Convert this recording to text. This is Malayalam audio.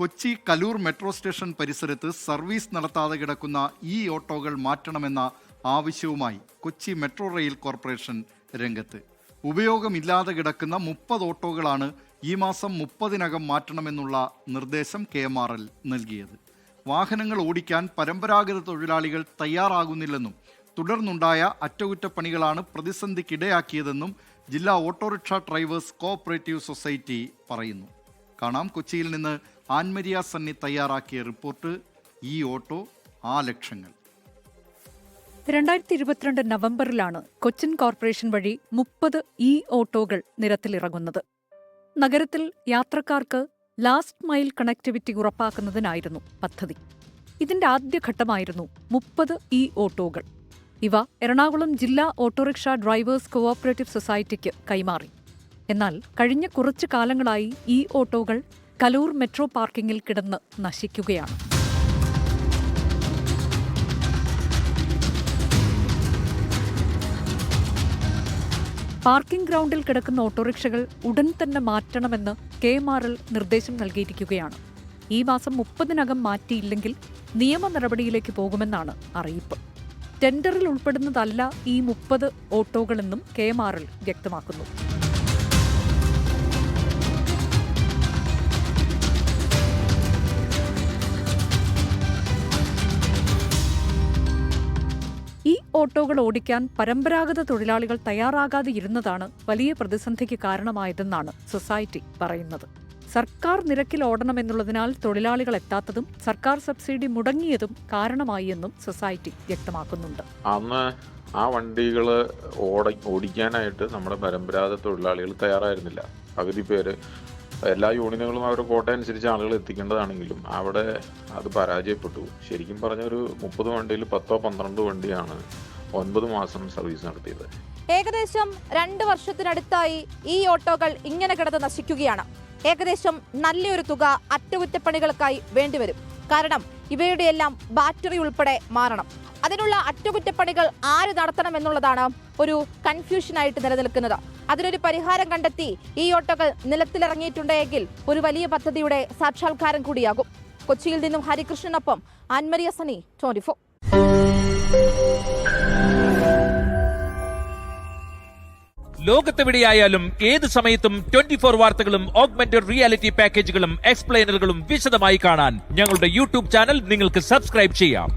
കൊച്ചി കലൂർ മെട്രോ സ്റ്റേഷൻ പരിസരത്ത് സർവീസ് നടത്താതെ കിടക്കുന്ന ഈ ഓട്ടോകൾ മാറ്റണമെന്ന ആവശ്യവുമായി കൊച്ചി മെട്രോ റെയിൽ കോർപ്പറേഷൻ രംഗത്ത്. ഉപയോഗമില്ലാതെ കിടക്കുന്ന 30 ഓട്ടോകളാണ് ഈ മാസം 30-നകം മാറ്റണമെന്നുള്ള നിർദ്ദേശം KMRL നൽകിയത്. വാഹനങ്ങൾ ഓടിക്കാൻ പരമ്പരാഗത തൊഴിലാളികൾ തയ്യാറാകുന്നില്ലെന്നും തുടർന്നുണ്ടായ അറ്റകുറ്റപ്പണികളാണ് പ്രതിസന്ധിക്കിടയാക്കിയതെന്നും ജില്ലാ ഓട്ടോറിക്ഷ ഡ്രൈവേഴ്സ് കോഓപ്പറേറ്റീവ് സൊസൈറ്റി പറയുന്നു. കാണാം, കൊച്ചിയിൽ നിന്ന് ആൻമരിയ സണ്ണി തയ്യാറാക്കിയ റിപ്പോർട്ട്. ഈ ഓട്ടോ ആ ലക്ഷങ്ങൾ. 2022 നവംബറിലാണ് കൊച്ചിൻ കോർപ്പറേഷൻ വഴി 30 ഇ ഓട്ടോകൾ നിരത്തിലിറങ്ങുന്നത്. നഗരത്തിൽ യാത്രക്കാർക്ക് ലാസ്റ്റ് മൈൽ കണക്ടിവിറ്റി ഉറപ്പാക്കുന്നതിനായിരുന്നു പദ്ധതി. ഇതിന്റെ ആദ്യഘട്ടമായിരുന്നു 30 ഇ ഓട്ടോകൾ. ഇവ എറണാകുളം ജില്ലാ ഓട്ടോറിക്ഷ ഡ്രൈവേഴ്സ് കോഓപ്പറേറ്റീവ് സൊസൈറ്റിക്ക് കൈമാറി. എന്നാൽ കഴിഞ്ഞ കുറച്ചു കാലങ്ങളായി ഈ ഓട്ടോകൾ കലൂർ മെട്രോ പാർക്കിങ്ങിൽ കിടന്ന് നശിക്കുകയാണ്. പാർക്കിംഗ് ഗ്രൗണ്ടിൽ കിടക്കുന്ന ഓട്ടോറിക്ഷകൾ ഉടൻ തന്നെ മാറ്റണമെന്ന് KMRL നിർദ്ദേശം നൽകിയിരിക്കുകയാണ്. ഈ മാസം 30-നകം മാറ്റിയില്ലെങ്കിൽ നിയമ നടപടിയിലേക്ക് പോകുമെന്നാണ് അറിയിപ്പ്. ടെൻഡറിൽ ഉൾപ്പെടുന്നതല്ല ഈ 30 ഓട്ടോകളെന്നും KMRL വ്യക്തമാക്കുന്നു. ഈ ഓട്ടോകൾ ഓടിക്കാൻ പരമ്പരാഗത തൊഴിലാളികൾ തയ്യാറാകാതെ ഇരുന്നതാണ് വലിയ പ്രതിസന്ധിക്ക് കാരണമായതെന്നാണ് സൊസൈറ്റി പറയുന്നത്. സർക്കാർ നിരക്കിൽ ഓടണമെന്നുള്ളതിനാൽ തൊഴിലാളികൾ എത്താത്തതും സർക്കാർ സബ്സിഡി മുടങ്ങിയതും കാരണമായി എന്നും സൊസൈറ്റി വ്യക്തമാക്കുന്നുണ്ട്. അന്ന് ആ വണ്ടികൾ ഓടിക്കാനായിട്ട് നമ്മുടെ പരമ്പരാഗത തൊഴിലാളികൾ തയ്യാറായിരുന്നില്ല. പകുതി പേര്, എല്ലാ യൂണിയനുകളും അവരുടെ കോട്ട അനുസരിച്ച് ആളുകൾ എത്തിക്കേണ്ടതാണെങ്കിലും അവിടെ അത് പരാജയപ്പെട്ടു. ശരിക്കും പറഞ്ഞ ഒരു 30 വണ്ടിയിൽ 10-12 വണ്ടിയാണ് 9 മാസം സർവീസ് നടത്തിയത്. ഏകദേശം 2 വർഷത്തിനടുത്തായി ഈ ഓട്ടോകൾ ഇങ്ങനെ കിടന്ന് നശിക്കുകയാണ്. ഏകദേശം നല്ലൊരു തുക അറ്റകുറ്റപ്പണികൾക്കായി വേണ്ടിവരും. കാരണം ഇവയുടെയെല്ലാം ബാറ്ററി ഉൾപ്പെടെ മാറണം. അതിനുള്ള അറ്റകുറ്റപ്പണികൾ ആര് നടത്തണം എന്നുള്ളതാണ് ഒരു കൺഫ്യൂഷനായിട്ട് നിലനിൽക്കുന്നത്. അതിനൊരു പരിഹാരം കണ്ടെത്തി ഈ ഓട്ടോകൾ നിലത്തിലിറങ്ങിയിട്ടുണ്ടെങ്കിൽ ഒരു വലിയ പദ്ധതിയുടെ സാക്ഷാത്കാരം കൂടിയാകും. കൊച്ചിയിൽ നിന്നും ഹരികൃഷ്ണനൊപ്പം ആൻമരിയ സണ്ണി, 24. ലോകത്തെവിടെയായാലും ഏത് സമയത്തും 24 വാർത്തകളും ഓഗ്മെന്റഡ് റിയാലിറ്റി പാക്കേജുകളും എക്സ്പ്ലെയിനറുകളും വിശദമായി കാണാൻ ഞങ്ങളുടെ YouTube ചാനൽ നിങ്ങൾക്ക് സബ്സ്ക്രൈബ് ചെയ്യാം.